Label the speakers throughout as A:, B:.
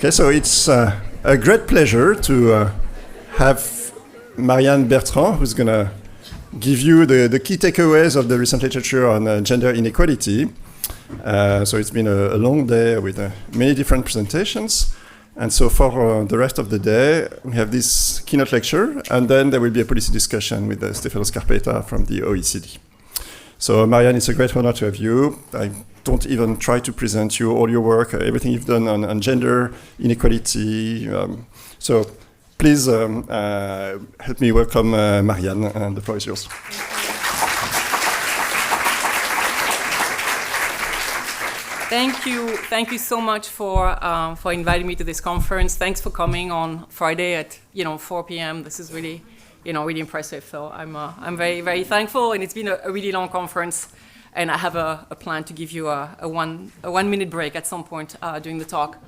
A: Okay, so it's a great pleasure to have Marianne Bertrand, who's going to give you the key takeaways of the recent literature on gender inequality. So it's been a long day with many different presentations. And so for the rest of the day, we have this keynote lecture, and then there will be a policy discussion with Stefano Scarpetta from the OECD. So Marianne, it's a great honor to have you. I don't even try to present you all your work, everything you've done on gender inequality. So please help me welcome Marianne, and the floor is yours.
B: Thank you so much for inviting me to this conference. Thanks for coming on Friday at 4 p.m. This is really really impressive. So I'm very, very thankful, and it's been a really long conference, and I have a plan to give you a 1 minute break at some point during the talk.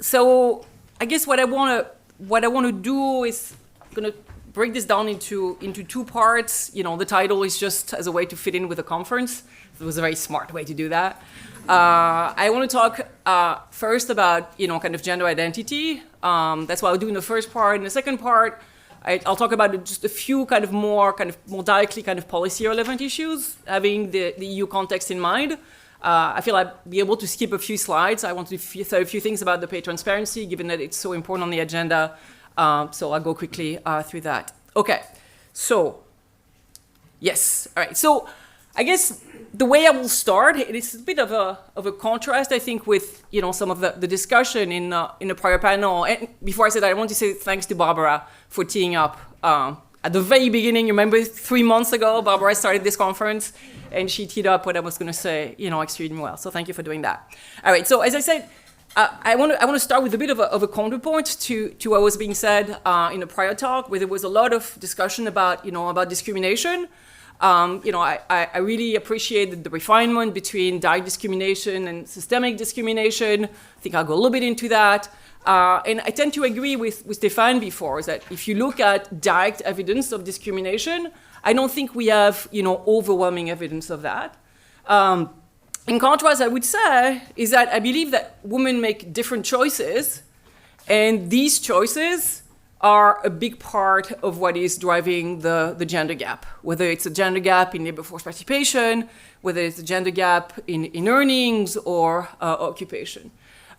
B: So I guess what I want to do is going to break this down into two parts. The title is just as a way to fit in with the conference. It was a very smart way to do that. I want to talk first about kind of gender identity. That's what I'll do in the first part. In the second part, I'll talk about just a few kind of more directly policy relevant issues, having the EU context in mind. I feel I'll be able to skip a few slides. I want to say a few things about the pay transparency, given that it's so important on the agenda. So I'll go quickly through that. Okay, so yes, all right. So I guess the way I will start, it is a bit of a contrast, I think, with some of the discussion in the prior panel. And before I say that, I want to say thanks to Barbara for teeing up at the very beginning. You remember 3 months ago, Barbara started this conference, and she teed up what I was going to say, extremely well. So thank you for doing that. All right. So as I said, I want to start with a bit of a counterpoint to what was being said in the prior talk, where there was a lot of discussion about discrimination. I really appreciated the refinement between direct discrimination and systemic discrimination. I think I'll go a little bit into that. And I tend to agree with Stéphane before, is that if you look at direct evidence of discrimination, I don't think we have, overwhelming evidence of that. In contrast, I would say, is that I believe that women make different choices, and these choices are a big part of what is driving the gender gap, whether it's a gender gap in labor force participation, whether it's a gender gap in earnings or occupation.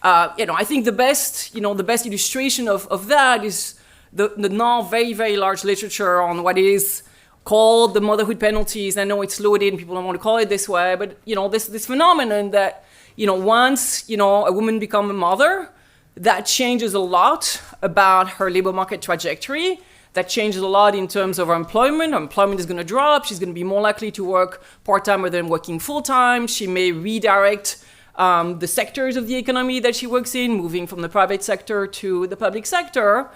B: I think the best illustration of that is the now very, very large literature on what is called the motherhood penalties. I know it's loaded and people don't want to call it this way, but this phenomenon that once a woman becomes a mother, that changes a lot about her labor market trajectory. That changes a lot in terms of her employment. Her employment is going to drop. She's going to be more likely to work part-time rather than working full-time. She may redirect the sectors of the economy that she works in, moving from the private sector to the public sector.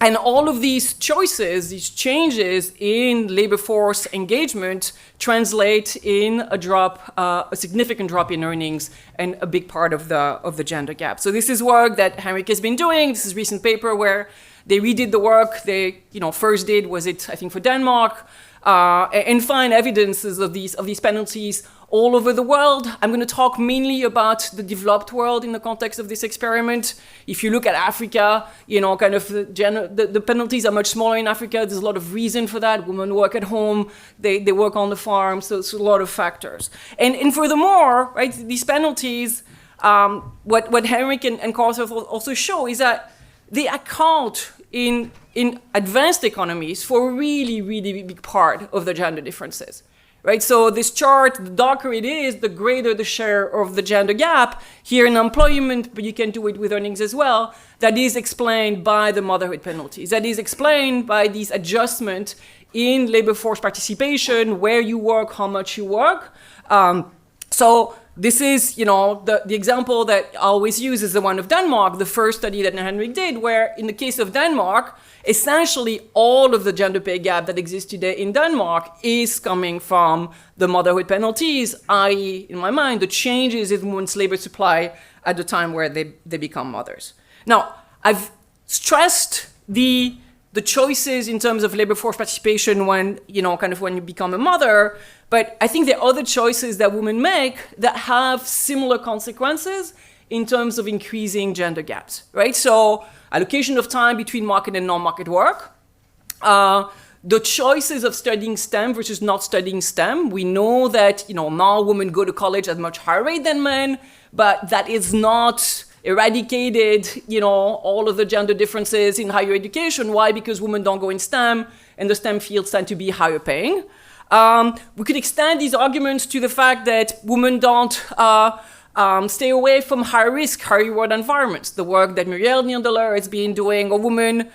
B: And all of these choices, these changes in labor force engagement translate in a significant drop in earnings and a big part of the gender gap. So this is work that Henrik has been doing. This is a recent paper where they redid the work they first did, was it, I think, for Denmark, and find evidences of these penalties all over the world. I'm going to talk mainly about the developed world in the context of this experiment. If you look at Africa, the penalties are much smaller in Africa. There's a lot of reason for that. Women work at home, they work on the farm, so it's a lot of factors. And furthermore, right, these penalties, what Henrik and Carl also show is that they account in advanced economies for a really, really big part of the gender differences. Right, so this chart, the darker it is, the greater the share of the gender gap here in employment, but you can do it with earnings as well. That is explained by the motherhood penalties. That is explained by these adjustments in labor force participation, where you work, how much you work. So this is, the example that I always use is the one of Denmark, the first study that Henrik did, where in the case of Denmark, essentially all of the gender pay gap that exists today in Denmark is coming from the motherhood penalties, i.e., in my mind, the changes in women's labor supply at the time where they become mothers. Now, I've stressed the choices in terms of labor force participation when you become a mother, but I think there are other choices that women make that have similar consequences in terms of increasing gender gaps, right? So allocation of time between market and non-market work, the choices of studying STEM versus not studying STEM. We know that, now women go to college at a much higher rate than men, but that is not eradicated, all of the gender differences in higher education. Why? Because women don't go in STEM, and the STEM fields tend to be higher paying. We could extend these arguments to the fact that women don't stay away from high risk, high reward environments. The work that Muriel Niendeler has been doing, or women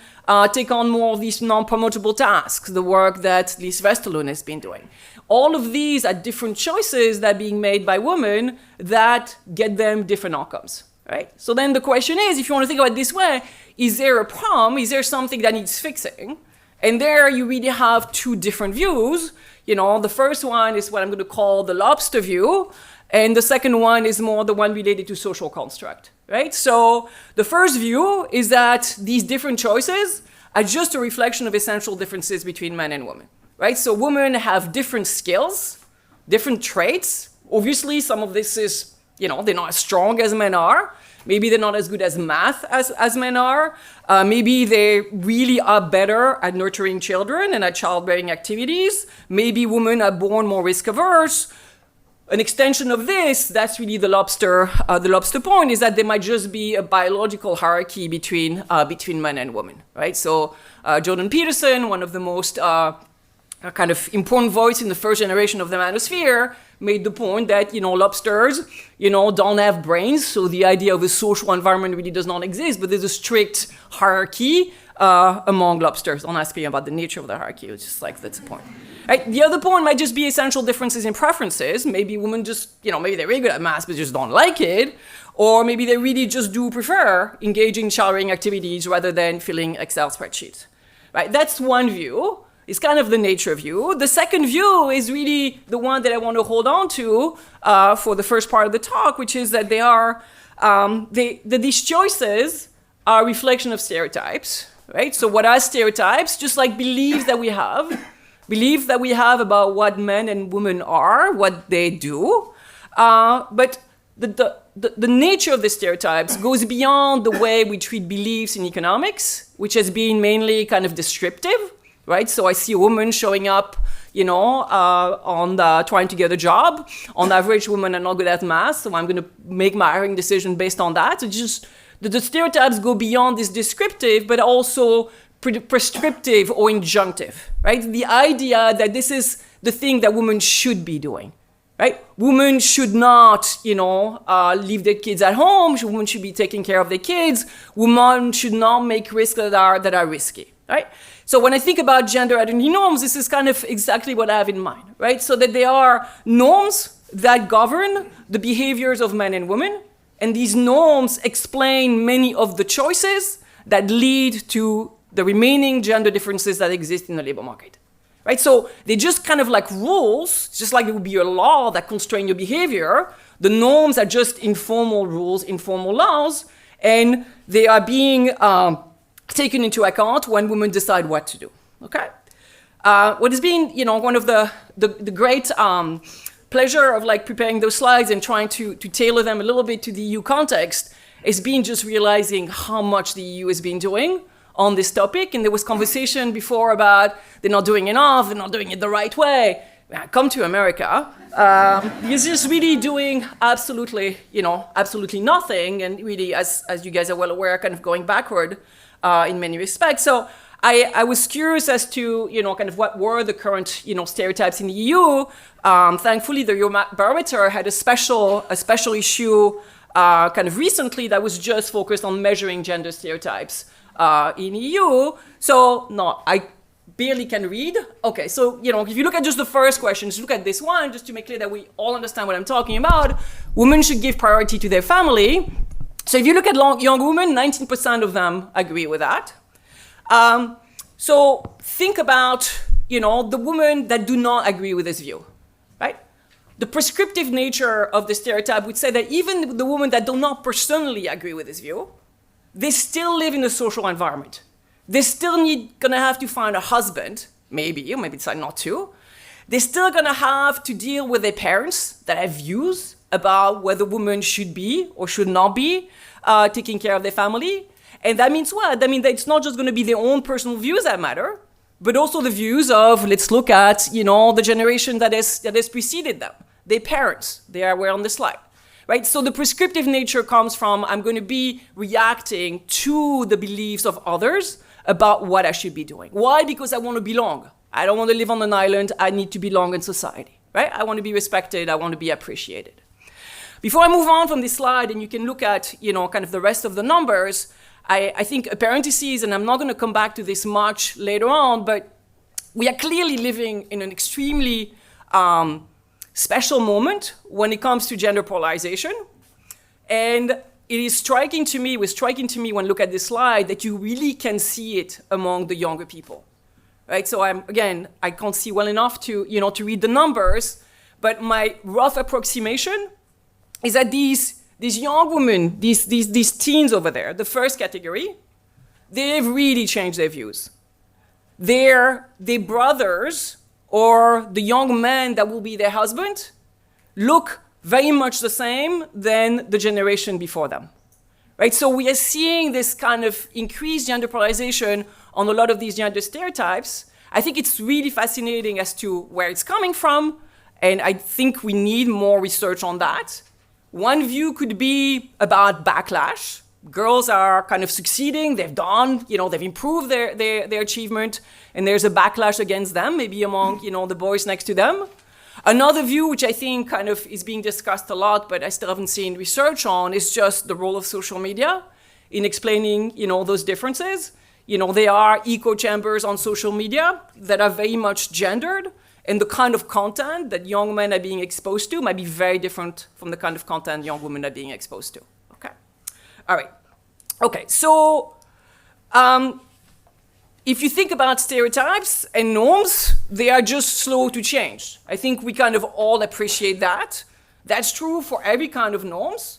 B: take on more of these non-promotable tasks, the work that Lise Westerlund has been doing. All of these are different choices that are being made by women that get them different outcomes, right? So then the question is, if you want to think about it this way, is there a problem? Is there something that needs fixing? And there you really have two different views. The first one is what I'm going to call the lobster view, and the second one is more the one related to social construct, right? So the first view is that these different choices are just a reflection of essential differences between men and women, right? So women have different skills, different traits. Obviously, some of this is, they're not as strong as men are. Maybe they're not as good as math as men are. Maybe they really are better at nurturing children and at childbearing activities. Maybe women are born more risk averse. An extension of this, that's really the lobster point, is that there might just be a biological hierarchy between men and women, right? So Jordan Peterson, one of the most kind of important voice in the first generation of the manosphere, made the point that, lobsters, don't have brains, so the idea of a social environment really does not exist, but there's a strict hierarchy among lobsters. Don't ask me about the nature of the hierarchy, it's just like, that's the point. Right? The other point might just be essential differences in preferences. Maybe women just, maybe they're really good at math, but just don't like it. Or maybe they really just do prefer engaging in childbearing activities rather than filling Excel spreadsheets. Right? That's one view. It's kind of the nature view. The second view is really the one that I want to hold on to for the first part of the talk, which is that that these choices are a reflection of stereotypes, right? So what are stereotypes? Just like beliefs that we have about what men and women are, what they do. But the nature of the stereotypes goes beyond the way we treat beliefs in economics, which has been mainly kind of descriptive. Right, so I see a woman showing up, trying to get a job. On average, women are not good at math, so I'm going to make my hiring decision based on that. So just the stereotypes go beyond this descriptive, but also prescriptive or injunctive. Right, the idea that this is the thing that women should be doing. Right, women should not, leave their kids at home. Women should be taking care of their kids. Women should not make risks that are risky. Right. So when I think about gender identity norms, this is kind of exactly what I have in mind, right? So that they are norms that govern the behaviors of men and women, and these norms explain many of the choices that lead to the remaining gender differences that exist in the labor market, right? So they just kind of like rules, just like it would be a law that constrain your behavior. The norms are just informal rules, informal laws, and they are being taken into account when women decide what to do, okay? What has been, one of the great pleasure of like preparing those slides and trying to tailor them a little bit to the EU context has been just realizing how much the EU has been doing on this topic. And there was conversation before about they're not doing enough, they're not doing it the right way. Come to America. It's just really doing absolutely nothing, and really, as you guys are well aware, kind of going backward in many respects. So I was curious as to, kind of what were the current, stereotypes in the EU. Thankfully, the Eurobarometer had a special issue kind of recently that was just focused on measuring gender stereotypes in EU. So, no, I barely can read. Okay, so, if you look at just the first question, just look at this one, just to make clear that we all understand what I'm talking about. Women should give priority to their family. So if you look at young women, 19% of them agree with that. So think about, the women that do not agree with this view, right? The prescriptive nature of the stereotype would say that even the women that do not personally agree with this view, they still live in a social environment. They still gonna have to find a husband, maybe, or maybe decide not to. They're still gonna have to deal with their parents that have views about whether women should be or should not be taking care of their family. And that means what? That means that it's not just going to be their own personal views that matter, but also the views of, let's look at, the generation that has preceded them, their parents. They were on the slide, right? So the prescriptive nature comes from, I'm going to be reacting to the beliefs of others about what I should be doing. Why? Because I want to belong. I don't want to live on an island. I need to belong in society, right? I want to be respected. I want to be appreciated. Before I move on from this slide, and you can look at, kind of the rest of the numbers, I think a parenthesis, and I'm not going to come back to this much later on, but we are clearly living in an extremely special moment when it comes to gender polarization. And it was striking to me when I look at this slide that you really can see it among the younger people, right? So I can't see well enough to read the numbers, but my rough approximation is that these young women, these teens over there, the first category, they've really changed their views. Their brothers or the young man that will be their husband look very much the same than the generation before them, right? So we are seeing this kind of increased gender polarization on a lot of these gender stereotypes. I think it's really fascinating as to where it's coming from, and I think we need more research on that. One view could be about backlash. Girls are kind of succeeding, they've done, they've improved their achievement, and there's a backlash against them, maybe among, the boys next to them. Another view, which I think kind of is being discussed a lot, but I still haven't seen research on, is just the role of social media in explaining, those differences. There are echo chambers on social media that are very much gendered, and the kind of content that young men are being exposed to might be very different from the kind of content young women are being exposed to. Okay. All right. Okay, so if you think about stereotypes and norms, they are just slow to change. I think we kind of all appreciate that. That's true for every kind of norms.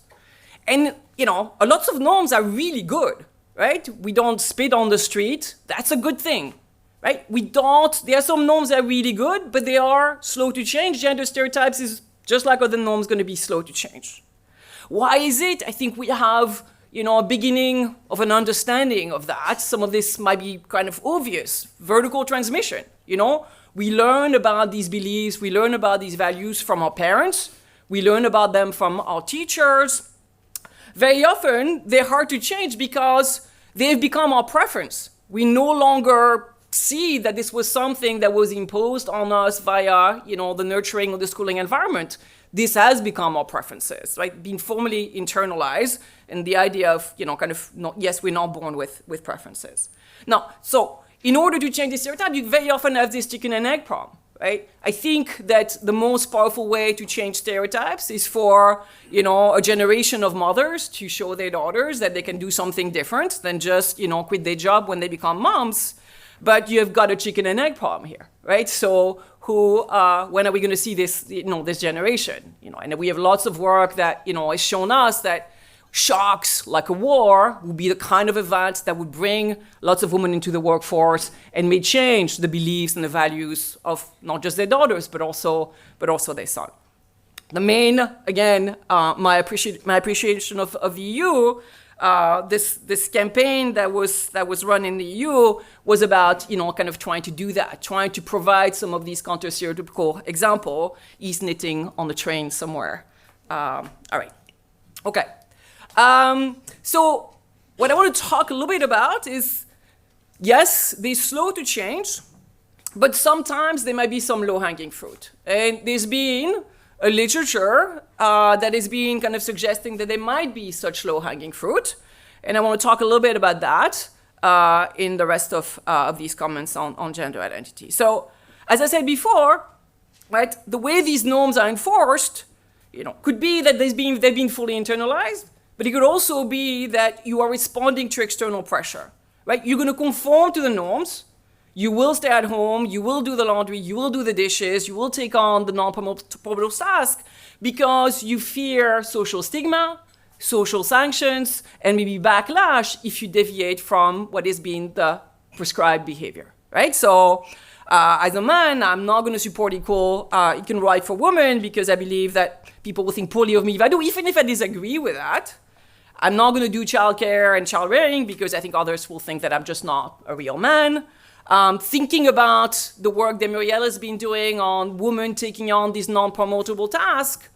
B: And, lots of norms are really good, right? We don't spit on the street. That's a good thing. Right? There are some norms that are really good, but they are slow to change. Gender stereotypes is just like other norms going to be slow to change. Why is it? I think we have, a beginning of an understanding of that. Some of this might be kind of obvious. Vertical transmission, We learn about these beliefs, we learn about these values from our parents, we learn about them from our teachers. Very often, they're hard to change because they've become our preference. We no longer see that this was something that was imposed on us via, the nurturing or the schooling environment. This has become our preferences, right? Being formally internalized, and the idea of, yes, we're not born with preferences. Now, so in order to change the stereotype, you very often have this chicken and egg problem, right? I think that the most powerful way to change stereotypes is for, a generation of mothers to show their daughters that they can do something different than just, quit their job when they become moms. But you've got a chicken and egg problem here, right? So when are we going to see this, this generation? And we have lots of work that, has shown us that shocks like a war would be the kind of event that would bring lots of women into the workforce and may change the beliefs and the values of not just their daughters, but also their son. The main, again, my appreciation of the EU. This campaign that was run in the EU was about, kind of trying to do that, trying to provide some of these counter-stereotypical example, is knitting on the train somewhere. All right. Okay. So what I want to talk a little bit about is, yes, they're slow to change, but sometimes there might be some low-hanging fruit. And there's been a literature that is being kind of suggesting that there might be such low-hanging fruit. And I want to talk a little bit about that in the rest of these comments on gender identity. So, as I said before, right, the way these norms are enforced, could be that they've been fully internalized, but it could also be that you are responding to external pressure, right? You're going to conform to the norms. You will stay at home, you will do the laundry, you will do the dishes, you will take on the non-promoted task because you fear social stigma, social sanctions, and maybe backlash if you deviate from what is being the prescribed behavior, right? So As a man, I'm not going to support equal rights for women because I believe that people will think poorly of me if I do, even if I disagree with that. I'm not going to do childcare and child rearing because I think others will think that I'm just not a real man. Thinking about the work that Muriela's been doing on women taking on these non-promotable tasks,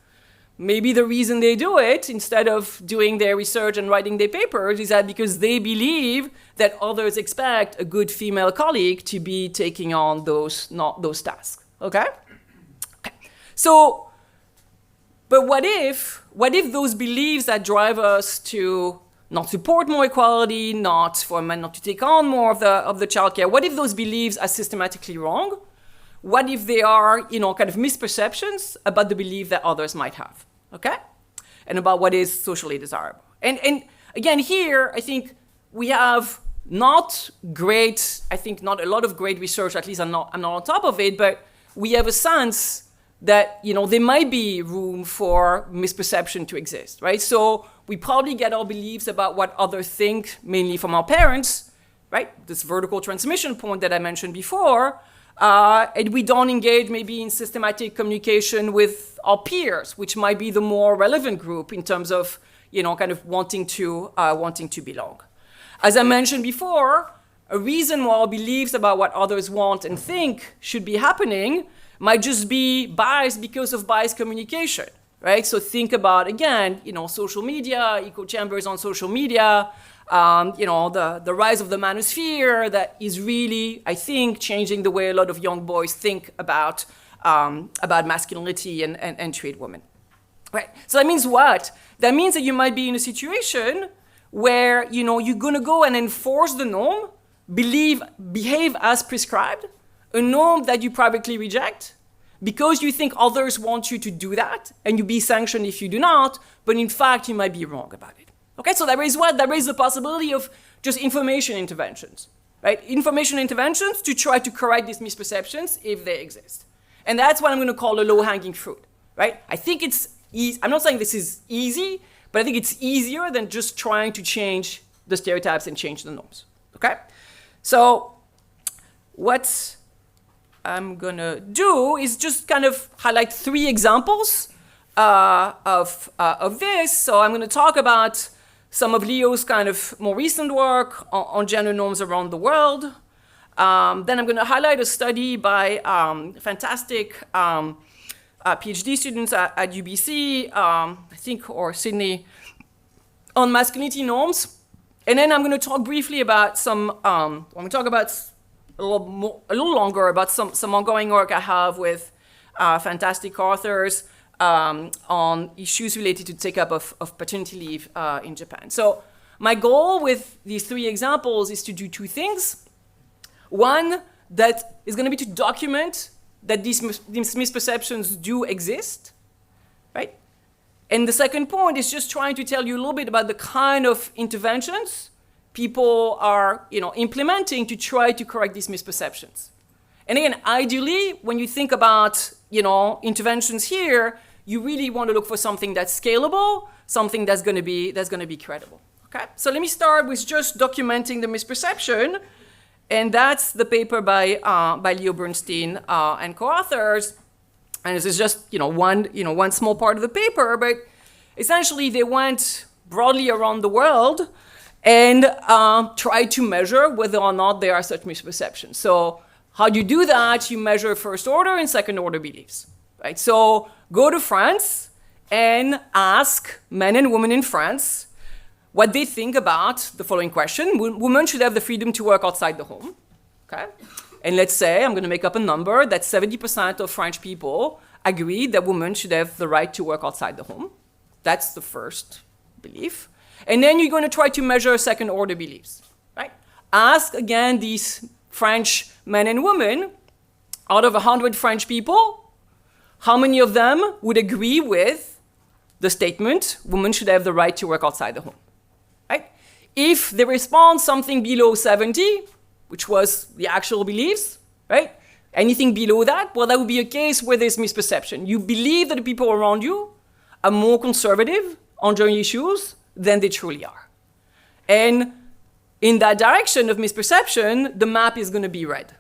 B: maybe the reason they do it, instead of doing their research and writing their papers, is that because they believe that others expect a good female colleague to be taking on those tasks, okay? So, but what if those beliefs that drive us to not support more equality, not for men not to take on more of the childcare, what if those beliefs are systematically wrong? What if they are, kind of misperceptions about the belief that others might have? Okay? And about what is socially desirable. And again, here, I think we have not a lot of great research, at least I'm not on top of it, but we have a sense that, there might be room for misperception to exist, right? So we probably get our beliefs about what others think, mainly from our parents, right? This vertical transmission point that I mentioned before, and we don't engage maybe in systematic communication with our peers, which might be the more relevant group in terms of, kind of wanting to belong. As I mentioned before, a reason why our beliefs about what others want and think should be happening might just be biased because of biased communication, right? So think about, again, social media, echo chambers on social media, the rise of the manosphere that is really, I think, changing the way a lot of young boys think about masculinity and treat women. Right? So that means what? That means that you might be in a situation where, you're gonna go and enforce the norm, behave as prescribed, a norm that you privately reject, because you think others want you to do that, and you be sanctioned if you do not, but in fact, you might be wrong about it. Okay, so there is what? There is the possibility of just information interventions, right? Information interventions to try to correct these misperceptions if they exist. And that's what I'm going to call a low-hanging fruit, right? I think it's easy. I'm not saying this is easy, but I think it's easier than just trying to change the stereotypes and change the norms, okay? So what I'm going to do is just kind of highlight 3 examples of this. So I'm going to talk about some of Leo's kind of more recent work on gender norms around the world. Then I'm going to highlight a study by fantastic PhD students at UBC, I think, or Sydney, on masculinity norms. And then I'm going to talk briefly about I'm going to talk about a little longer about some ongoing work I have with fantastic authors on issues related to take-up of paternity leave in Japan. So my goal with these 3 examples is to do 2 things. One, that is going to be to document that these misperceptions do exist, right? And the second point is just trying to tell you a little bit about the kind of interventions people are, implementing to try to correct these misperceptions. And again, ideally, when you think about, interventions here, you really want to look for something that's scalable, something that's going to be credible. Okay? So let me start with just documenting the misperception, and that's the paper by Leo Bernstein and co-authors. And this is just one small part of the paper, but essentially they went broadly around the world and tried to measure whether or not there are such misperceptions. So how do you do that? You measure first order and second order beliefs, right? So go to France and ask men and women in France what they think about the following question. Women should have the freedom to work outside the home, okay? And let's say, I'm going to make up a number, that 70% of French people agree that women should have the right to work outside the home. That's the first belief. And then you're going to try to measure second order beliefs, right? Ask again these French men and women, out of 100 French people, how many of them would agree with the statement, women should have the right to work outside the home, right? If they respond something below 70, which was the actual beliefs, right? Anything below that, well, that would be a case where there's misperception. You believe that the people around you are more conservative on gender issues than they truly are. And in that direction of misperception, the map is going to be red.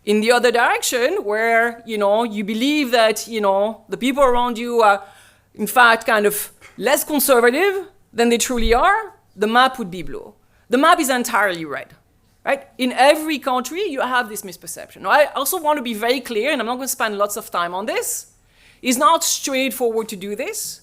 B: in the other direction, where, you believe that, the people around you are, in fact, kind of less conservative than they truly are, the map would be blue. The map is entirely red, right? In every country, you have this misperception. Now, I also want to be very clear, and I'm not going to spend lots of time on this. It's not straightforward to do this.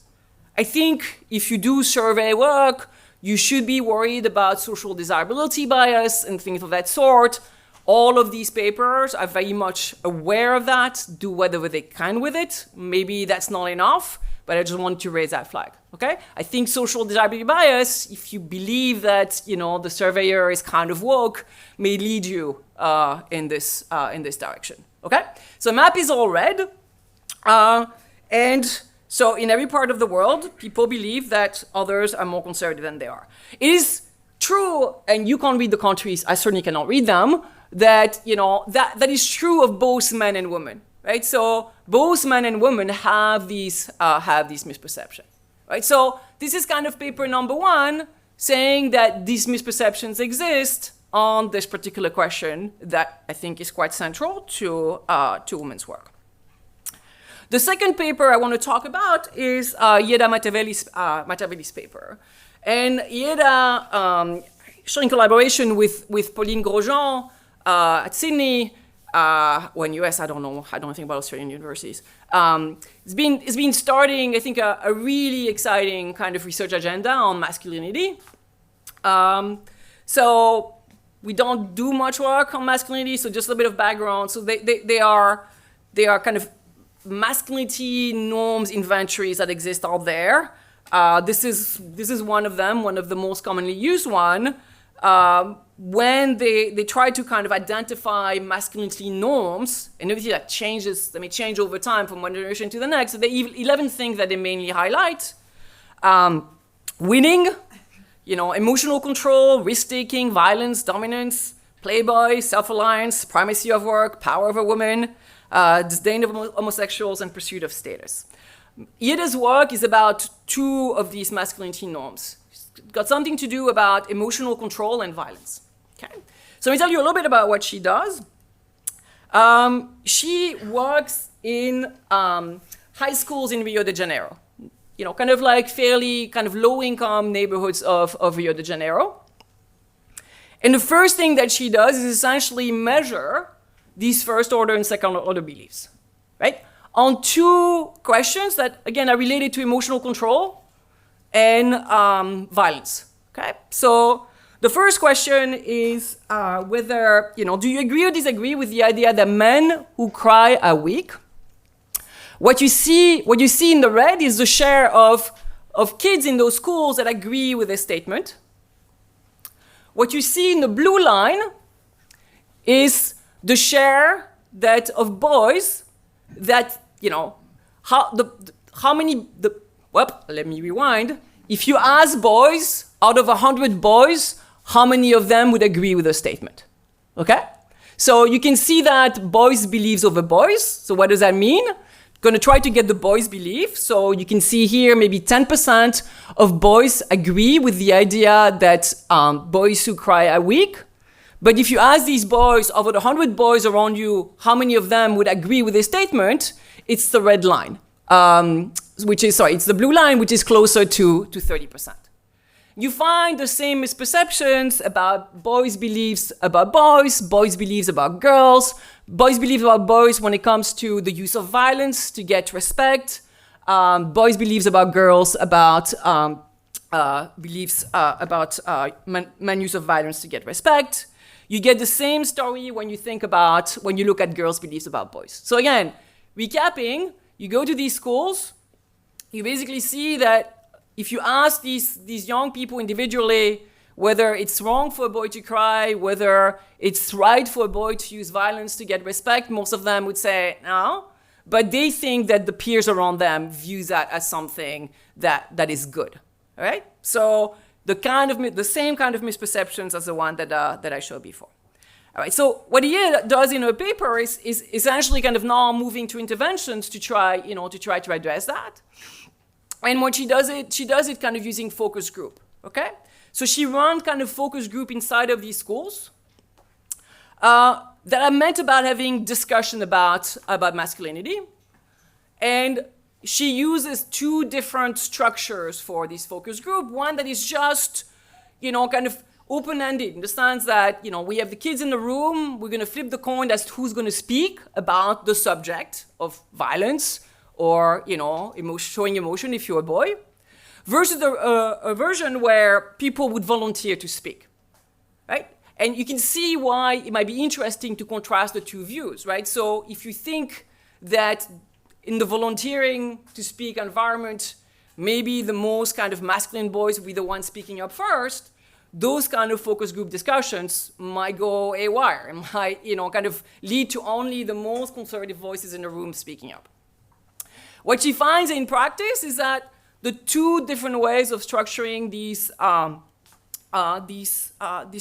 B: I think if you do survey work, you should be worried about social desirability bias and things of that sort. All of these papers are very much aware of that, do whatever they can with it. Maybe that's not enough, but I just want to raise that flag, okay? I think social desirability bias, if you believe that, the surveyor is kind of woke, may lead you in this direction, okay? So map is all red, and so in every part of the world, people believe that others are more conservative than they are. It is true, and you can't read the countries, I certainly cannot read them, that, that is true of both men and women, right? So both men and women have these misperceptions, right? So this is kind of paper number one, saying that these misperceptions exist on this particular question that I think is quite central to women's work. The second paper I want to talk about is Ieda Matavelli's paper. And Ieda, in collaboration with Pauline Grosjean at Sydney, in US, I don't know anything about Australian universities. It's been starting, I think, a really exciting kind of research agenda on masculinity. So we don't do much work on masculinity, so just a bit of background. So they are kind of masculinity norms inventories that exist out there. This is one of them, one of the most commonly used one. When they try to kind of identify masculinity norms, and obviously that changes, they may change over time from one generation to the next. So the 11 things that they mainly highlight: winning, emotional control, risk-taking, violence, dominance, playboy, self-reliance, primacy of work, power over women, disdain of homosexuals, and pursuit of status. Ieda's work is about two of these masculinity norms. It's got something to do about emotional control and violence. Okay? So let me tell you a little bit about what she does. She works in high schools in Rio de Janeiro, kind of like fairly kind of low-income neighborhoods of Rio de Janeiro. And the first thing that she does is essentially measure these first-order and second-order beliefs, right? On two questions that, again, are related to emotional control and violence, okay? So the first question is whether, do you agree or disagree with the idea that men who cry are weak? What you see in the red is the share of kids in those schools that agree with this statement. What you see in the blue line is the share that of boys that, let me rewind. If you ask boys, out of 100 boys, how many of them would agree with the statement? Okay? So you can see that boys believes over boys. So what does that mean? Going to try to get the boys' belief. So you can see here maybe 10% of boys agree with the idea that boys who cry are weak. But if you ask these boys, over the 100 boys around you, how many of them would agree with this statement, it's the red line, it's the blue line, which is closer to 30%. You find the same misperceptions about boys' beliefs about boys beliefs about girls, boys' beliefs about boys when it comes to the use of violence to get respect, boys' beliefs about girls about beliefs about men use of violence to get respect. You get the same story when you look at girls' beliefs about boys. So again, recapping, you go to these schools, you basically see that if you ask these young people individually whether it's wrong for a boy to cry, whether it's right for a boy to use violence to get respect, most of them would say no, but they think that the peers around them view that as something that is good, all right? So the same kind of misperceptions as the one that I showed before. All right, so what he does in her paper is essentially kind of now moving to interventions to try to address that. And when she does it kind of using focus group, okay? So she runs kind of focus group inside of these schools. that are meant about having discussion about masculinity. And she uses two different structures for this focus group. One that is just, kind of open-ended in the sense that, we have the kids in the room, we're going to flip the coin as to who's going to speak about the subject of violence or, showing emotion if you're a boy, versus a version where people would volunteer to speak, right? And you can see why it might be interesting to contrast the two views, right? So if you think that in the volunteering to speak environment, maybe the most kind of masculine boys will be the ones speaking up first, those kind of focus group discussions might go haywire and might, kind of lead to only the most conservative voices in the room speaking up. What she finds in practice is that the two different ways of structuring these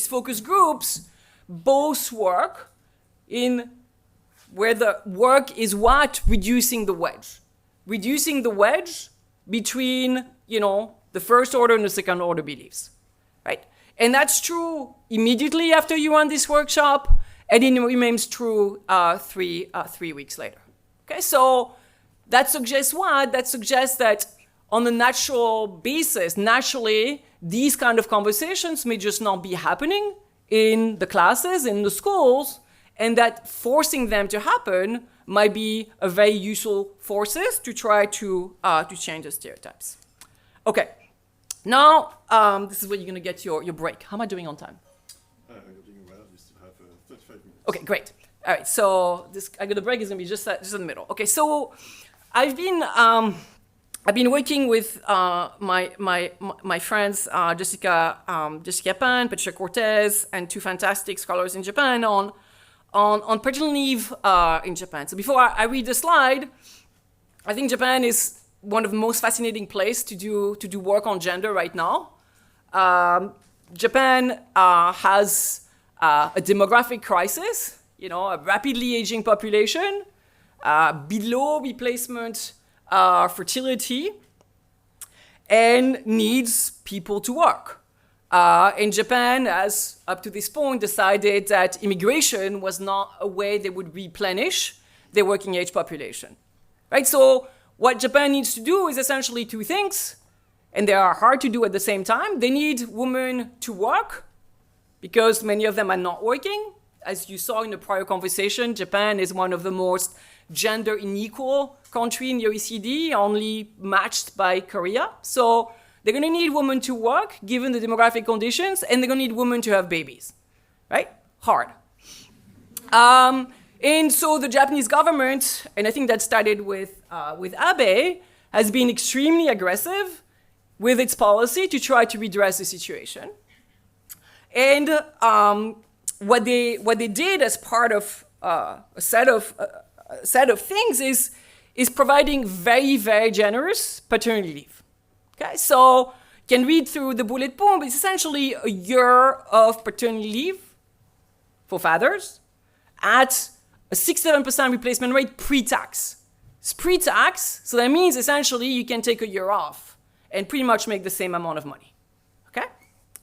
B: focus groups both work in where the work is what? Reducing the wedge. Reducing the wedge between, the first order and the second order beliefs, right? And that's true immediately after you run this workshop, and it remains true 3 weeks later. Okay, so that suggests what? That suggests that on a natural basis, naturally, these kind of conversations may just not be happening in the classes, in the schools, and that forcing them to happen might be a very useful forces to try to change the stereotypes. Okay, now this is where you're going to get your break. How am I doing on time?
A: You're doing well. You still have 35 minutes.
B: Okay, great. All right, so the break is going to be just in the middle. Okay, so I've been working with my friends Jessica Pan, Patricia Cortez, and two fantastic scholars in Japan on paternal leave in Japan. So before I read the slide, I think Japan is one of the most fascinating places to do work on gender right now. Japan has a demographic crisis, a rapidly aging population, below replacement fertility, and needs people to work. And Japan has, up to this point, decided that immigration was not a way they would replenish their working age population, right? So what Japan needs to do is essentially two things, and they are hard to do at the same time. They need women to work because many of them are not working. As you saw in the prior conversation, Japan is one of the most gender unequal country in the OECD, only matched by Korea. So they're going to need women to work, given the demographic conditions, and they're going to need women to have babies, right? Hard. And so the Japanese government, and I think that started with Abe, has been extremely aggressive with its policy to try to redress the situation. And what they did as part of a set of things is providing very, very generous paternity leave. Okay, so you can read through the bullet point, but it's essentially a year of paternity leave for fathers at a 6-7% replacement rate pre-tax. It's pre-tax, so that means essentially you can take a year off and pretty much make the same amount of money. Okay?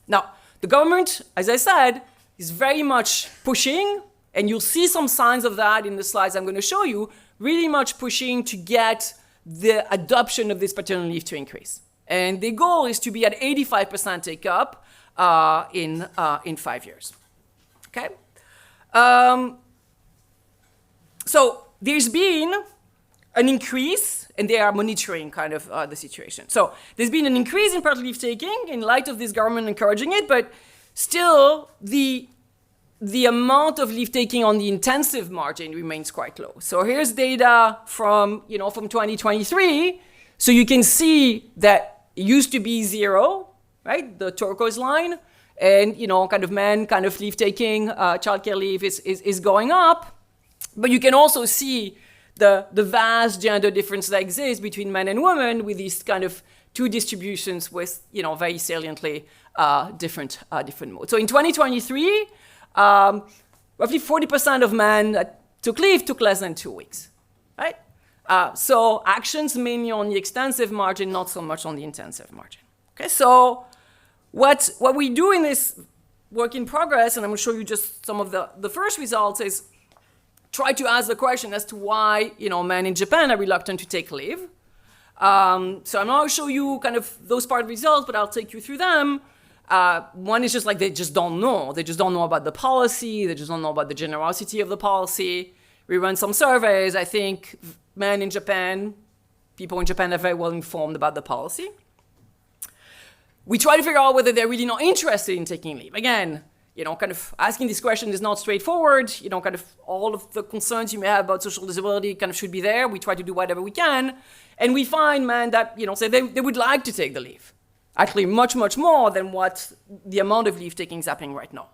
B: Now, the government, as I said, is very much pushing, and you'll see some signs of that in the slides I'm going to show you, really much pushing to get the adoption of this paternity leave to increase. And the goal is to be at 85% take up in 5 years. Okay? So there's been an increase, and they are monitoring kind of the situation. So there's been an increase in paternity leave taking in light of this government encouraging it, but still the amount of leave taking on the intensive margin remains quite low. So here's data from 2023. So you can see that it used to be 0, right? The turquoise line, and kind of men kind of leave taking, childcare leave is going up. But you can also see the vast gender difference that exists between men and women with these kind of two distributions with very saliently different modes. So in 2023, roughly 40% of men that took leave took less than 2 weeks, right? So actions mainly on the extensive margin, not so much on the intensive margin. Okay, so what we do in this work in progress, and I'm going to show you just some of the first results, is tried to ask the question as to why, men in Japan are reluctant to take leave. So I'm not going to show you kind of those part of results, but I'll take you through them. One is just like they just don't know. They just don't know about the policy. They just don't know about the generosity of the policy. We run some surveys. I think men in Japan, people in Japan are very well informed about the policy. We try to figure out whether they're really not interested in taking leave. Again, kind of asking this question is not straightforward. Kind of all of the concerns you may have about social disability kind of should be there. We try to do whatever we can. And we find men that, say they would like to take the leave. Actually, much, much more than what the amount of leave taking is happening right now.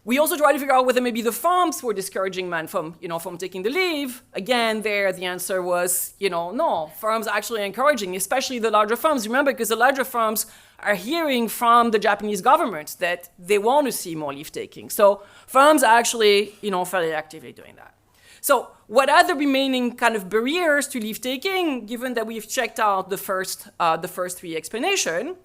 B: We also try to figure out whether maybe the firms were discouraging men from taking the leave. Again, there the answer was, no, firms are actually encouraging, especially the larger firms. Remember, because the larger firms are hearing from the Japanese government that they want to see more leave taking. So firms are actually, fairly actively doing that. So what are the remaining kind of barriers to leave taking, given that we've checked out the first three explanations?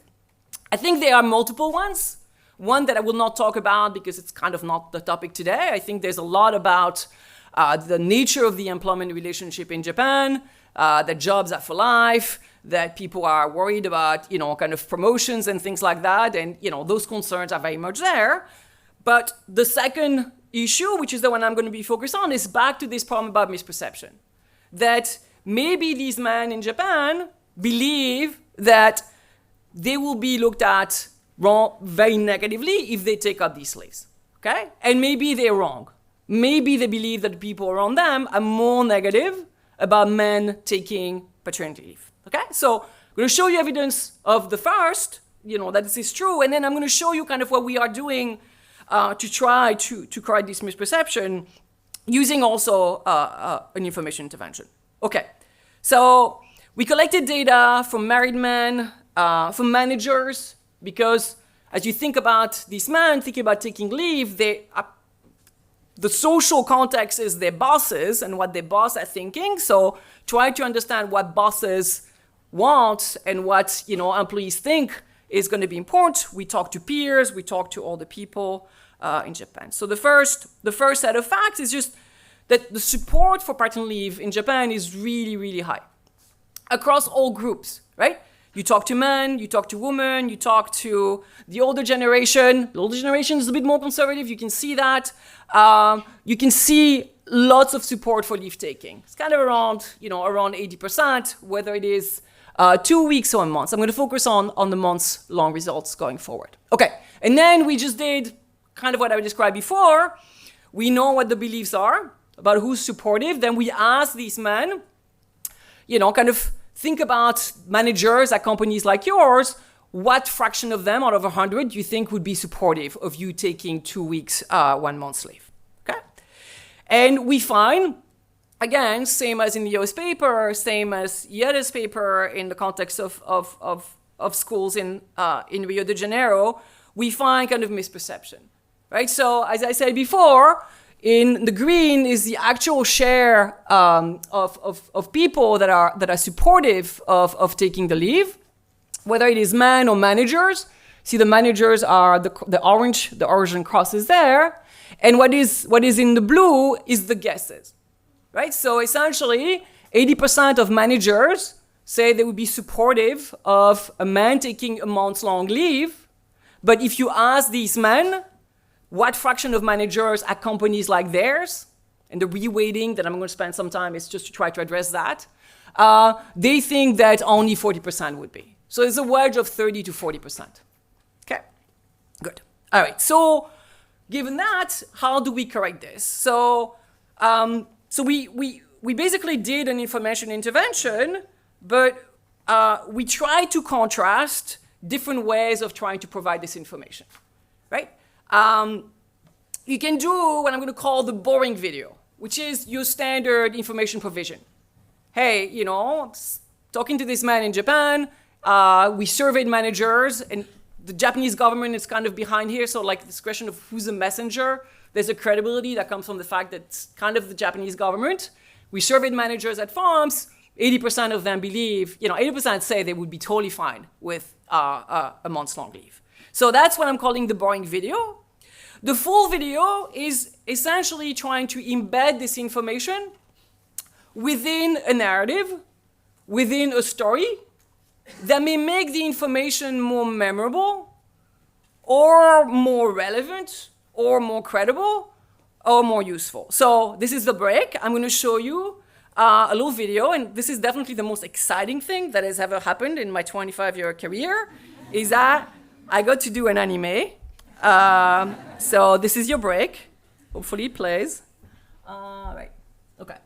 B: I think there are multiple ones. One that I will not talk about because it's kind of not the topic today. I think there's a lot about the nature of the employment relationship in Japan, that jobs are for life, that people are worried about, kind of promotions and things like that. And, those concerns are very much there. But the second issue, which is the one I'm going to be focused on, is back to this problem about misperception. That maybe these men in Japan believe that they will be looked at very negatively if they take up these slaves, okay? And maybe they're wrong. Maybe they believe that the people around them are more negative about men taking paternity leave, okay? So I'm going to show you evidence of the first, that this is true, and then I'm going to show you kind of what we are doing to try to correct this misperception using also an information intervention. Okay, so we collected data from married men, from managers, because as you think about these men thinking about taking leave, the social context is their bosses and what their boss are thinking. So try to understand what bosses want and what employees think is going to be important. We talk to peers, we talk to all the people in Japan. So the first set of facts is just that the support for paternity leave in Japan is really, really high across all groups, right? You talk to men, you talk to women, you talk to the older generation. The older generation is a bit more conservative. You can see that. You can see lots of support for leave taking. It's kind of around 80%, whether it is 2 weeks or a month. I'm going to focus on the months-long results going forward. Okay, and then we just did kind of what I described before. We know what the beliefs are about who's supportive. Then we ask these men, kind of think about managers at companies like yours. What fraction of them out of 100 do you think would be supportive of you taking 2 weeks, 1 month's leave? Okay, and we find, again, same as in the US paper, same as Ieda's paper in the context of schools in Rio de Janeiro, we find kind of misperception, right? So as I said before, in the green is the actual share of people that are supportive of taking the leave, whether it is men or managers. See, the managers are the orange cross is there, and what is in the blue is the guesses, right? So essentially, 80% of managers say they would be supportive of a man taking a month-long leave, but if you ask these men, what fraction of managers at companies like theirs, and the reweighting that I'm going to spend some time is just to try to address that, they think that only 40% would be. So there's a wedge of 30 to 40%. Okay, good. All right, so given that, how do we correct this? So we basically did an information intervention, but we tried to contrast different ways of trying to provide this information, right? You can do what I'm going to call the boring video, which is your standard information provision. Hey, talking to this man in Japan, we surveyed managers, and the Japanese government is kind of behind here. So like this question of who's a messenger, there's a credibility that comes from the fact that it's kind of the Japanese government. We surveyed managers at farms. 80% of them believe, 80% say they would be totally fine with a month's long leave. So that's what I'm calling the boring video. The full video is essentially trying to embed this information within a narrative, within a story, that may make the information more memorable, or more relevant, or more credible, or more useful. So this is the break. I'm going to show you a little video, and this is definitely the most exciting thing that has ever happened in my 25-year career, is that I got to do an anime. So this is your break. Hopefully it plays. Right, okay.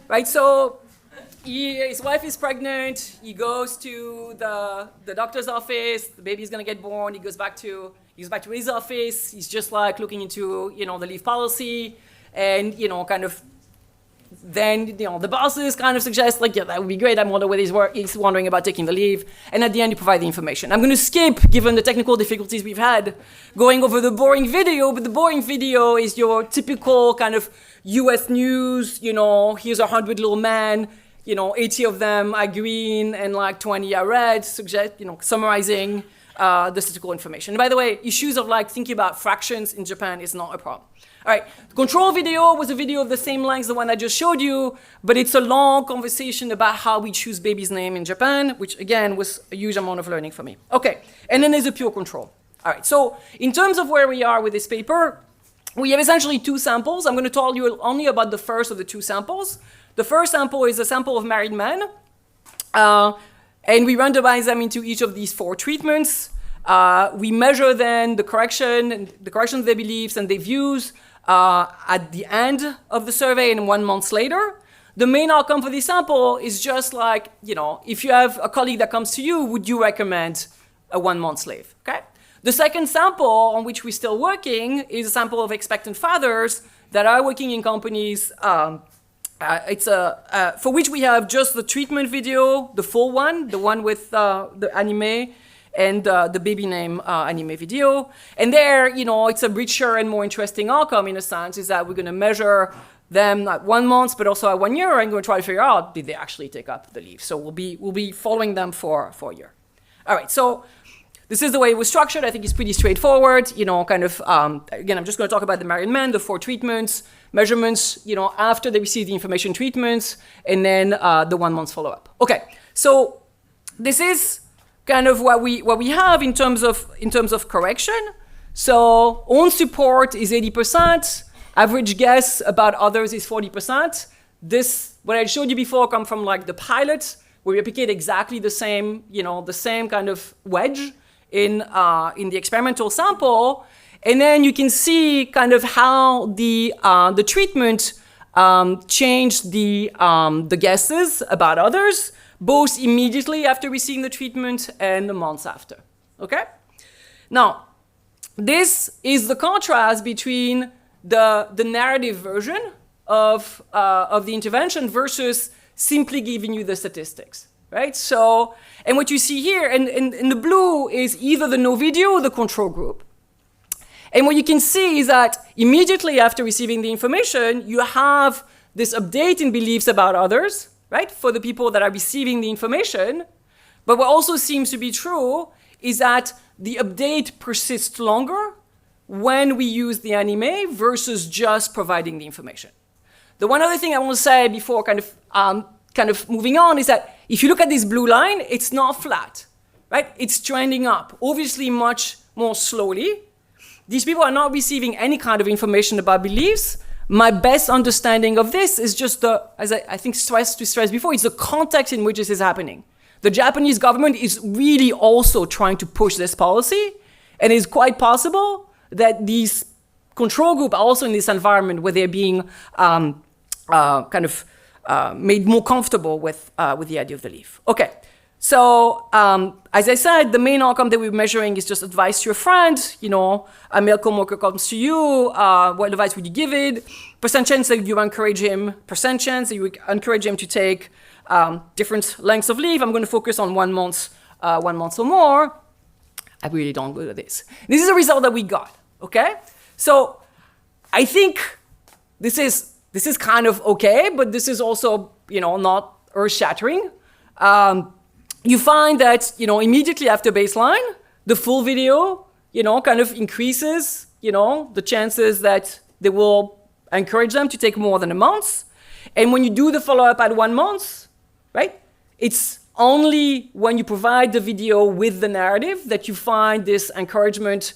B: Right, so his wife is pregnant. He goes to the doctor's office. The baby's gonna get born. He goes back to his office. He's just like looking into the leave policy, and kind of then the bosses kind of suggest like, yeah, that would be great. I'm wondering whether he's wondering about taking the leave, and at the end you provide the information. I'm going to skip, given the technical difficulties we've had, going over the boring video. But the boring video is your typical kind of U.S. news. Here's 100 little men. 80 of them are green and like 20 are red. Summarizing the statistical information. And by the way, issues of like thinking about fractions in Japan is not a problem. All right, the control video was a video of the same length as the one I just showed you, but it's a long conversation about how we choose baby's name in Japan, which again was a huge amount of learning for me. Okay, and then there's a pure control. All right, so in terms of where we are with this paper, we have essentially two samples. I'm going to tell you only about the first of the two samples. The first sample is a sample of married men, and we randomize them into each of these 4 treatments. We measure then the corrections of their beliefs and their views at the end of the survey and 1 month later. The main outcome for this sample is just like, if you have a colleague that comes to you, would you recommend a 1 month leave? Okay. The second sample on which we're still working is a sample of expectant fathers that are working in companies. For which we have just the treatment video, the full one, the one with the anime, and the baby name anime video. And there, it's a richer and more interesting outcome in a sense, is that we're going to measure them at 1 month, but also at 1 year, and going to try to figure out, did they actually take up the leave? So we'll be following them for a year. All right, so this is the way it was structured. I think it's pretty straightforward. Again, I'm just going to talk about the married men, the 4 treatments, measurements, after they receive the information treatments, and then the 1 month follow-up. Okay, so this is kind of what we have in terms of correction. So own support is 80%. Average guess about others is 40%. This, what I showed you before, come from like the pilot, where we replicate exactly the same, the same kind of wedge in the experimental sample. And then you can see kind of how the treatment changed the guesses about others, both immediately after receiving the treatment and the months after. Okay? Now, this is the contrast between the narrative version of the intervention versus simply giving you the statistics, right? So, and what you see here, and the blue is either the no video or the control group. And what you can see is that immediately after receiving the information, you have this update in beliefs about others, right, for the people that are receiving the information. But what also seems to be true is that the update persists longer when we use the anime versus just providing the information. The one other thing I want to say before kind of moving on is that if you look at this blue line, it's not flat, right? It's trending up, obviously much more slowly. These people are not receiving any kind of information about beliefs. My best understanding of this is just as I think stressed before, it's the context in which this is happening. The Japanese government is really also trying to push this policy, and it's quite possible that these control groups are also in this environment where they're being made more comfortable with the idea of the leaf. Okay, so as I said, the main outcome that we're measuring is just advice to your friend. You know, a male coworker comes to you, what advice would you give it? Percent chance that you encourage him, percent chance that you encourage him to take different lengths of leave. I'm going to focus on 1 month or more. I really don't go to this. This is the result that we got, okay? So I think this is kind of okay, but this is also, you know, not earth-shattering. You find that, you know, immediately after baseline, the full video, you know, kind of increases, you know, the chances that they will encourage them to take more than a month. And when you do the follow-up at 1 month, right, it's only when you provide the video with the narrative that you find this encouragement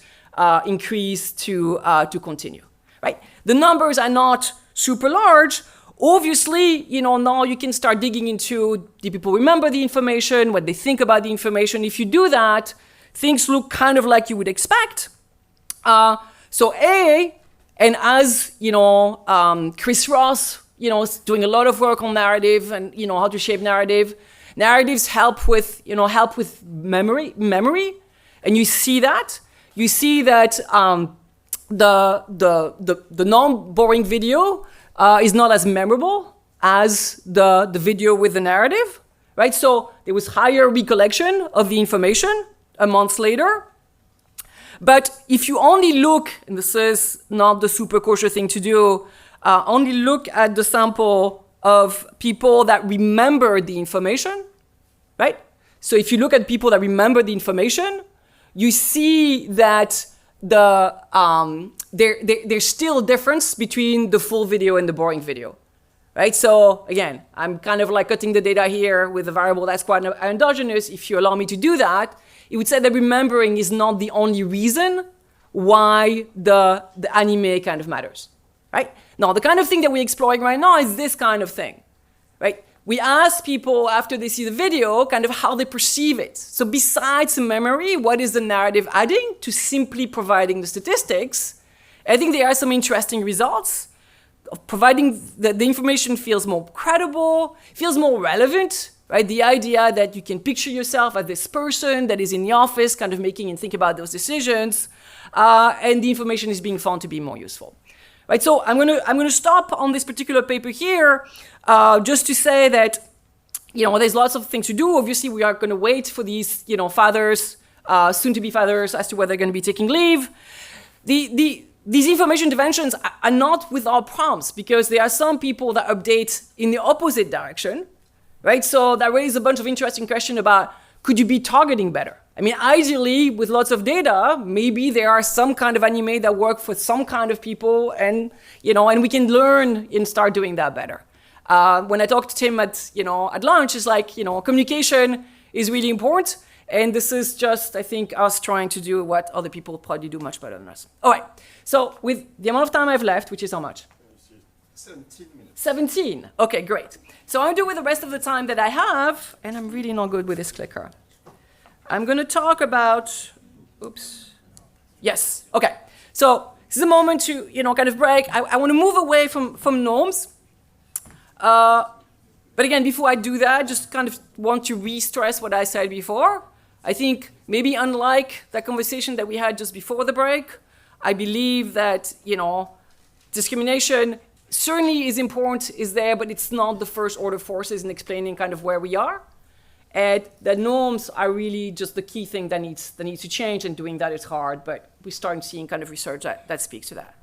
B: increase to continue, right? The numbers are not super large. Obviously, you know, now you can start digging into, do people remember the information, what they think about the information? If you do that, things look kind of like you would expect. So A, and as, you know, Chris Ross, you know, is doing a lot of work on narrative and, you know, how to shape narrative. Narratives help with, you know, memory. And you see that. You see that the non-boring video is not as memorable as the video with the narrative, right? So there was higher recollection of the information a month later. But if you only look, and this is not the super kosher thing to do, only look at the sample of people that remember the information, right? So if you look at people that remember the information, you see that there's still a difference between the full video and the boring video, right? So again, I'm kind of like cutting the data here with a variable that's quite endogenous. If you allow me to do that, it would say that remembering is not the only reason why the anime kind of matters, right? Now, the kind of thing that we're exploring right now is this kind of thing, right? We ask people after they see the video kind of how they perceive it. So besides the memory, what is the narrative adding to simply providing the statistics? I think there are some interesting results of providing that the information feels more credible, feels more relevant, right? The idea that you can picture yourself as this person that is in the office kind of making and think about those decisions, and the information is being found to be more useful. Right, so I'm gonna stop on this particular paper here, just to say that, you know, there's lots of things to do. Obviously, we are going to wait for these, you know, fathers, soon-to-be fathers, as to whether they're going to be taking leave. These information interventions are not without prompts, because there are some people that update in the opposite direction, right? So that raises a bunch of interesting questions about, could you be targeting better? I mean, ideally, with lots of data, maybe there are some kind of anime that work for some kind of people, and, you know, and we can learn and start doing that better. When I talked to Tim at lunch, it's like, you know, communication is really important, and this is just, I think, us trying to do what other people probably do much better than us. All right, so with the amount of time I've left, which is how much?
A: 17 minutes.
B: 17, okay, great. So I'll do with the rest of the time that I have, and I'm really not good with this clicker. I'm going to talk about, yes, okay. So this is a moment to, you know, kind of break. I want to move away from norms. But again, before I do that, just kind of want to re-stress what I said before. I think maybe unlike that conversation that we had just before the break, I believe that, you know, discrimination certainly is important, is there, but it's not the first order forces in explaining kind of where we are. And that norms are really just the key thing that needs to change, and doing that is hard, but we're starting seeing kind of research that speaks to that.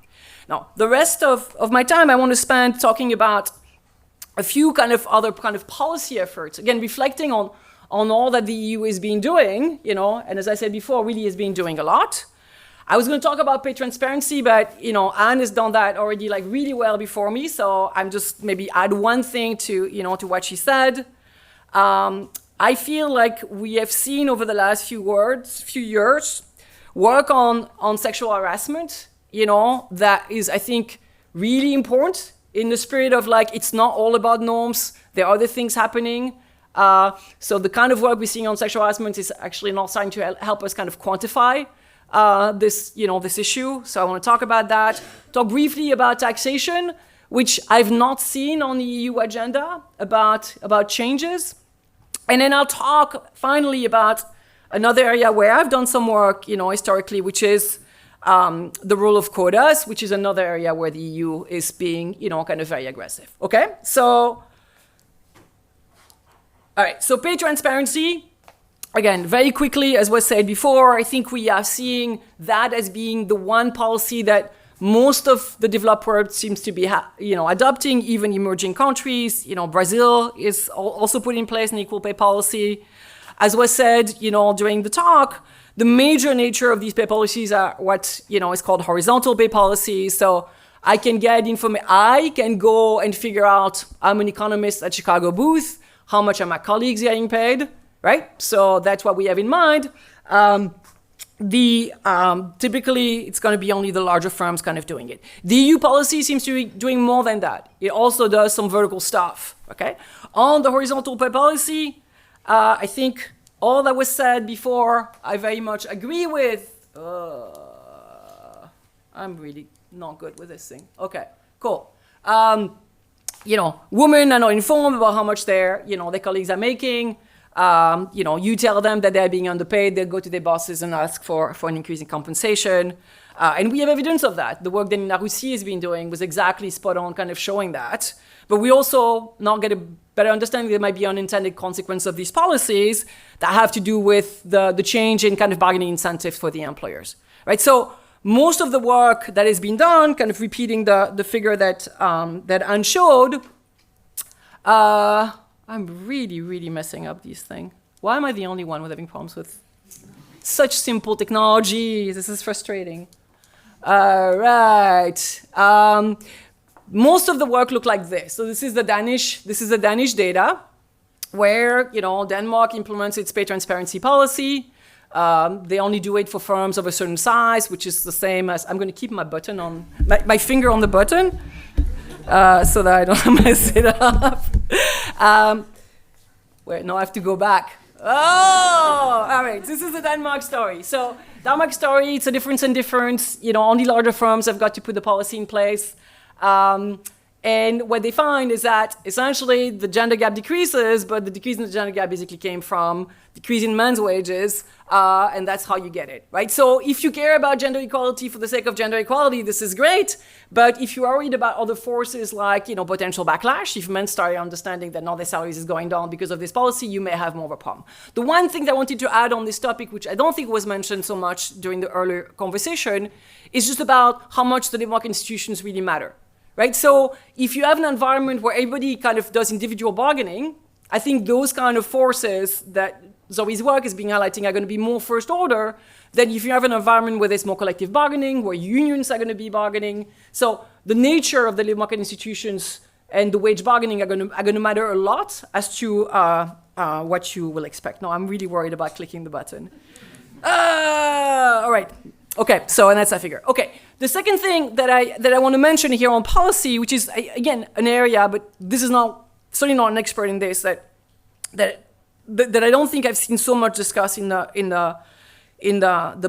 B: Now, the rest of my time I want to spend talking about a few kind of other kind of policy efforts, again, reflecting on on all that the EU has been doing, and as I said before, really has been doing a lot. I was going to talk about pay transparency, but Anne has done that already like really well before me, so I'm just maybe add one thing to to what she said. I feel like we have seen over the last few years work on sexual harassment, that is, I think, really important in the spirit of like it's not all about norms. There are other things happening. So the kind of work we're seeing on sexual harassment is actually not starting to help us kind of quantify this issue. So I want to talk about that. Talk briefly about taxation, which I've not seen on the EU agenda about changes. And then I'll talk finally about another area where I've done some work, historically, which is the role of quotas, which is another area where the EU is being, kind of very aggressive. Okay, so, all right, so pay transparency. Again, very quickly, as was said before, I think we are seeing that as being the one policy that most of the developed world seems to be, adopting, even emerging countries. Brazil is also put in place an equal pay policy. As was said, during the talk, the major nature of these pay policies are what, is called horizontal pay policies. So I can go and figure out, I'm an economist at Chicago Booth, how much are my colleagues getting paid, right? So that's what we have in mind. Typically, it's going to be only the larger firms kind of doing it. The EU policy seems to be doing more than that. It also does some vertical stuff, okay? On the horizontal pay policy, I think all that was said before, I very much agree with. I'm really not good with this thing. Okay, cool. Women are not informed about how much their colleagues are making. You tell them that they're being underpaid, they'll go to their bosses and ask for an increase in compensation. And we have evidence of that. The work that Narussi has been doing was exactly spot on, kind of showing that. But we also now get a better understanding there might be unintended consequences of these policies that have to do with the change in kind of bargaining incentives for the employers, right? So most of the work that has been done, kind of repeating the figure that Anne showed, I'm really, really messing up these things. Why am I the only one with having problems with such simple technology? This is frustrating. All right. Most of the work looked like this. So this is the Danish data, where Denmark implements its pay transparency policy. They only do it for firms of a certain size, which is the same as, I'm going to keep my button on, my finger on the button, so that I don't mess it up. No, I have to go back. Oh, all right. This is the Denmark story. So Denmark story, it's a difference in difference. Only larger firms have got to put the policy in place. And what they find is that essentially the gender gap decreases, but the decrease in the gender gap basically came from decrease in men's wages, and that's how you get it, right? So if you care about gender equality for the sake of gender equality, this is great. But if you are worried about other forces like, potential backlash, if men start understanding that now their salaries is going down because of this policy, you may have more of a problem. The one thing that I wanted to add on this topic, which I don't think was mentioned so much during the earlier conversation, is just about how much the democratic institutions really matter. Right? So if you have an environment where everybody kind of does individual bargaining, I think those kind of forces that Zoe's work is being highlighting are going to be more first order than if you have an environment where there's more collective bargaining, where unions are going to be bargaining. So the nature of the labor market institutions and the wage bargaining are going to matter a lot as to what you will expect. No, I'm really worried about clicking the button. All right. Okay, so and that's I figure. Okay, the second thing that I want to mention here on policy, which is again an area, but this is certainly not an expert in this, that I don't think I've seen so much discussed in the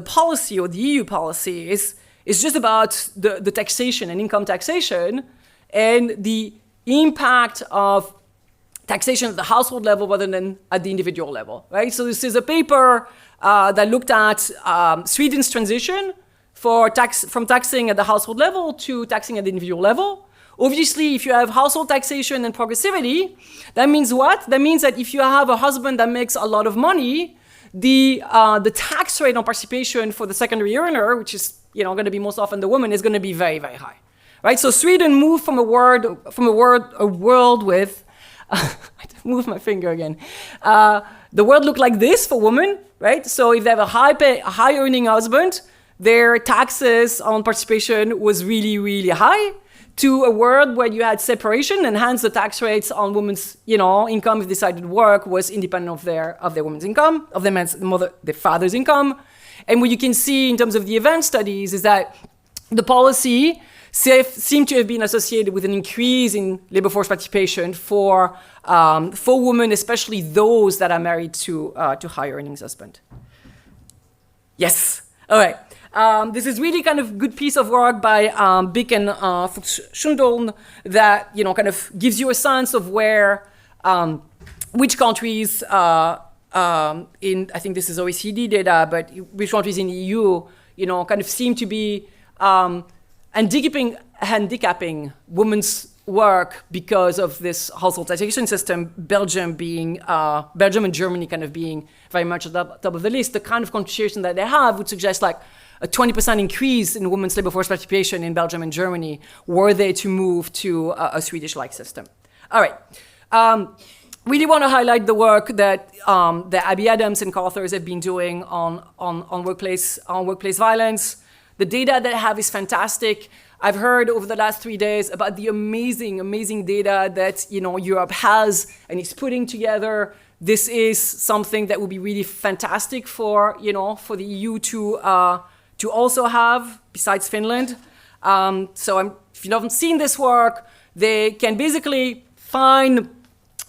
B: policy or the EU policy is just about the taxation and income taxation and the impact of taxation at the household level rather than at the individual level, right? So this is a paper that looked at Sweden's transition from taxing at the household level to taxing at the individual level. Obviously, if you have household taxation and progressivity, that means what? That means that if you have a husband that makes a lot of money, the tax rate on participation for the secondary earner, which is going to be most often the woman, is going to be very, very high, right? So Sweden moved from a world with I moved my finger again. the world looked like this for women, right? So if they have a high earning husband, their taxes on participation was really, really high, to a world where you had separation, and hence the tax rates on women's, income if they decided to work was independent of their women's income, of their father's income. And what you can see in terms of the event studies is that the policy seemed to have been associated with an increase in labor force participation for women, especially those that are married to high earnings husband. Yes. All right. This is really kind of good piece of work by Bick and Fuchs-Schundorn that kind of gives you a sense of where which countries I think this is OECD data, but which countries in the EU kind of seem to be handicapping women's work because of this household taxation system. Belgium and Germany kind of being very much at the top of the list. The kind of concentration that they have would suggest like a 20% increase in women's labor force participation in Belgium and Germany were they to move to a Swedish-like system. All right. Really want to highlight the work that Abby Adams and co-authors have been doing on workplace violence. The data that I have is fantastic. I've heard over the last 3 days about the amazing data that Europe has and is putting together. This is something that would be really fantastic for the EU to also have, besides Finland. So if you haven't seen this work, they can basically find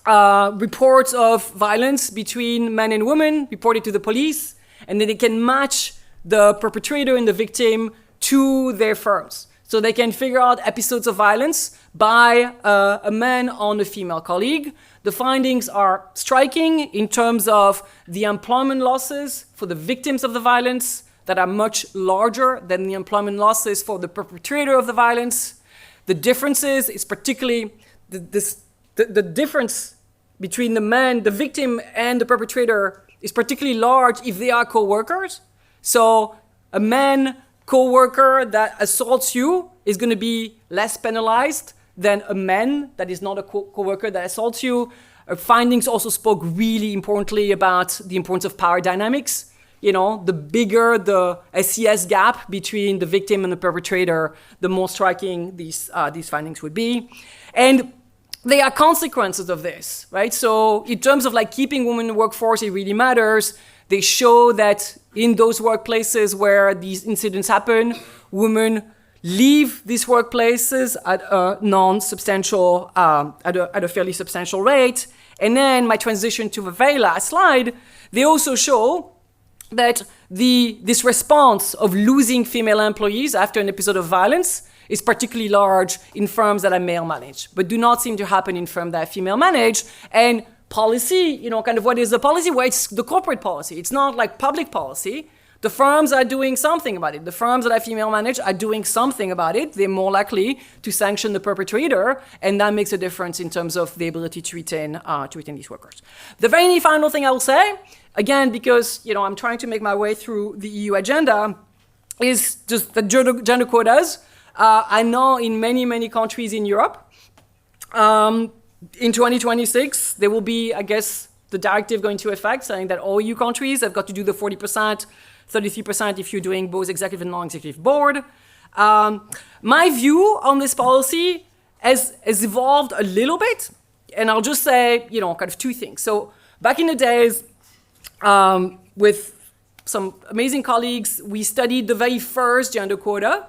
B: reports of violence between men and women reported to the police, and then they can match the perpetrator and the victim to their firms. So they can figure out episodes of violence by a man on a female colleague. The findings are striking in terms of the employment losses for the victims of the violence that are much larger than the employment losses for the perpetrator of the violence. The differences is particularly the difference between the victim and the perpetrator is particularly large if they are co-workers. So a man co-worker that assaults you is going to be less penalized than a man that is not a co-worker that assaults you. Our findings also spoke really importantly about the importance of power dynamics. The bigger the SES gap between the victim and the perpetrator, the more striking these findings would be. And there are consequences of this, right? So in terms of like keeping women in the workforce, it really matters. They show that in those workplaces where these incidents happen, women leave these workplaces at a non-substantial, at a fairly substantial rate. And then my transition to the very last slide, they also show that this response of losing female employees after an episode of violence is particularly large in firms that are male managed, but do not seem to happen in firms that are female managed. And policy, kind of what is the policy? Well, it's the corporate policy. It's not like public policy. The firms are doing something about it. The firms that are female managed are doing something about it. They're more likely to sanction the perpetrator, and that makes a difference in terms of the ability to retain these workers. The very final thing I will say, again, because I'm trying to make my way through the EU agenda, is just the gender quotas. I know in many countries in Europe, in 2026, there will be, I guess, the directive going into effect saying that all EU countries have got to do the 40%, 33% if you're doing both executive and non-executive board. My view on this policy has evolved a little bit, and I'll just say, kind of two things. So back in the days, with some amazing colleagues, we studied the very first gender quota,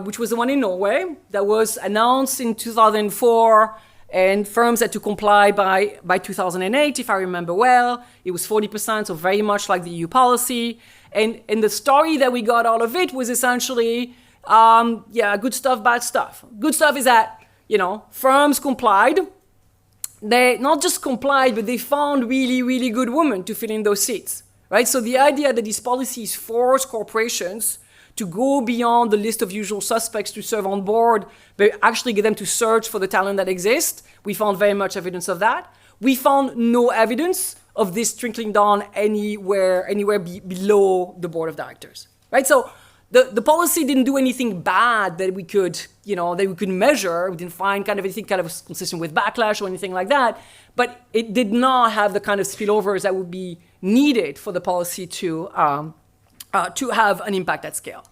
B: which was the one in Norway that was announced in 2004, and firms had to comply by 2008, if I remember well. It was 40%, so very much like the EU policy. And the story that we got out of it was essentially, good stuff, bad stuff. Good stuff is that, firms complied. They not just complied, but they found really, really good women to fill in those seats, right? So the idea that these policies force corporations to go beyond the list of usual suspects to serve on board, but actually get them to search for the talent that exists. We found very much evidence of that. We found no evidence of this trickling down anywhere below the board of directors, right? So the policy didn't do anything bad that we could, measure. We didn't find kind of anything kind of consistent with backlash or anything like that. But it did not have the kind of spillovers that would be needed for the policy to have an impact at scale.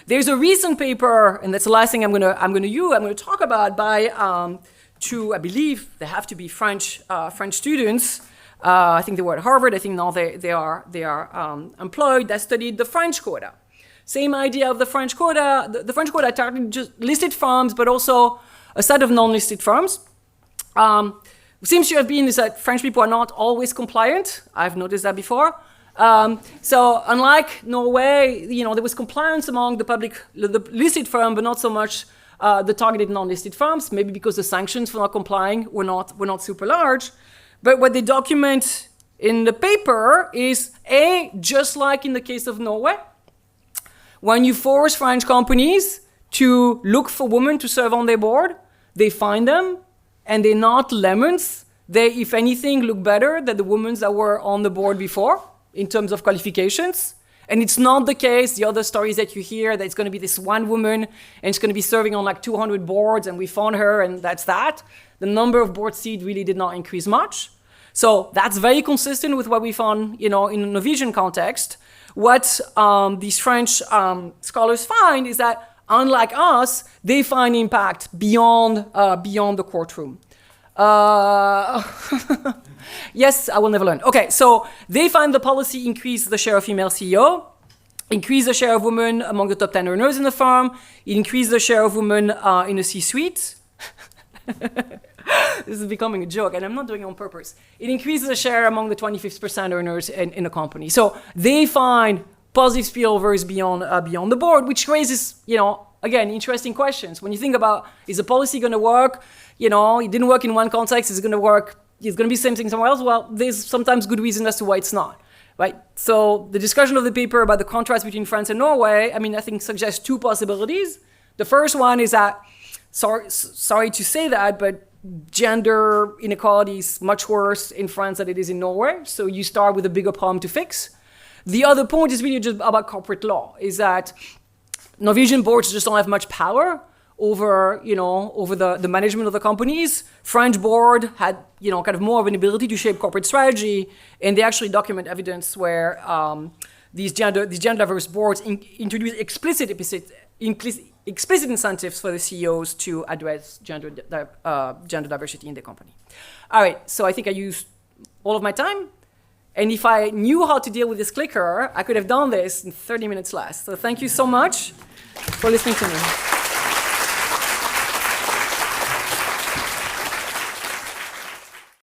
B: There's a recent paper, and that's the last thing I'm gonna talk about by two, I believe they have to be French students. I think they were at Harvard. I think now they are employed. That studied the French quota. Same idea of the French quota. The French quota targeted just listed firms, but also a set of non-listed firms. What seems to have been is that French people are not always compliant. I've noticed that before. So unlike Norway, there was compliance among the listed firm, but not so much the targeted non-listed firms. Maybe because the sanctions for not complying were not super large. But what they document in the paper is just like in the case of Norway. When you force French companies to look for women to serve on their board, they find them, and they're not lemons. They, if anything, look better than the women that were on the board before in terms of qualifications. And it's not the case, the other stories that you hear, that it's going to be this one woman, and it's going to be serving on like 200 boards, and we found her, and that's that. The number of board seats really did not increase much. So that's very consistent with what we found, in a Norwegian context. What these French scholars find is that, unlike us, they find impact beyond the courtroom. Yes, I will never learn. Okay, so they find the policy increase the share of female CEO, increase the share of women among the top 10 earners in the firm, increase the share of women in the C-suite. This is becoming a joke, and I'm not doing it on purpose. It increases the share among the 25th% earners in the company. So they find positive spillovers beyond the board, which raises, again, interesting questions. When you think about, is the policy going to work? It didn't work in one context. Is it going to work? It's going to be the same thing somewhere else? Well, there's sometimes good reason as to why it's not, right? So the discussion of the paper about the contrast between France and Norway, I think suggests two possibilities. The first one is that, sorry to say that, but gender inequality is much worse in France than it is in Norway. So you start with a bigger problem to fix. The other point is really just about corporate law, is that Norwegian boards just don't have much power over the management of the companies. French board had, kind of more of an ability to shape corporate strategy, and they actually document evidence where these gender diverse boards introduce explicit incentives for the CEOs to address gender diversity in the company. All right, so I think I used all of my time. And if I knew how to deal with this clicker, I could have done this in 30 minutes less. So thank you so much for listening to me.